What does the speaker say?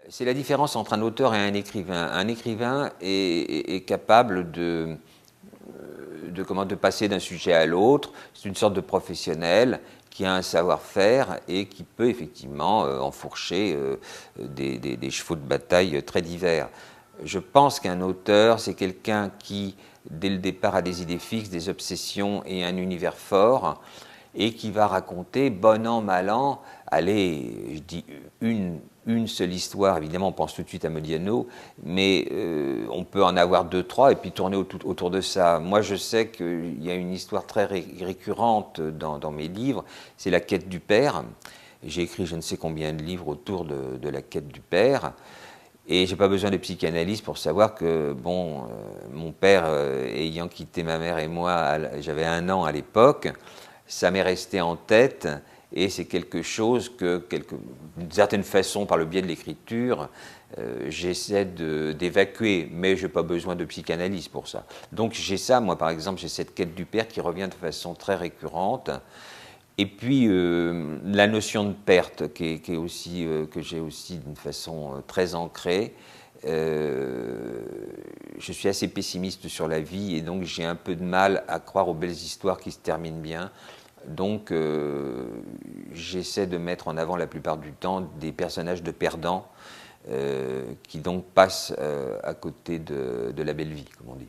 C'est la différence entre un auteur et un écrivain. Un écrivain est capable de passer d'un sujet à l'autre. C'est une sorte de professionnel qui a un savoir-faire et qui peut effectivement enfourcher des chevaux de bataille très divers. Je pense qu'un auteur, c'est quelqu'un qui, dès le départ, a des idées fixes, des obsessions et un univers fort, et qui va raconter, bon an, mal an, allez, je dis une seule histoire, évidemment on pense tout de suite à Modiano, mais on peut en avoir deux, trois, et puis tourner autour de ça. Moi je sais qu'il y a une histoire très récurrente dans mes livres, c'est la quête du père. J'ai écrit je ne sais combien de livres autour de la quête du père, et j'ai pas besoin de psychanalyse pour savoir que, bon, mon père ayant quitté ma mère et moi, j'avais 1 an à l'époque, ça m'est resté en tête, et c'est quelque chose que, d'une certaine façon, par le biais de l'écriture, j'essaie d'évacuer, mais je n'ai pas besoin de psychanalyse pour ça. Donc j'ai ça, moi par exemple, j'ai cette quête du père qui revient de façon très récurrente, et puis la notion de perte qui est aussi, que j'ai aussi d'une façon très ancrée. Je suis assez pessimiste sur la vie, et donc j'ai un peu de mal à croire aux belles histoires qui se terminent bien. Donc j'essaie de mettre en avant la plupart du temps des personnages de perdants qui donc passent à côté de la belle vie, comme on dit.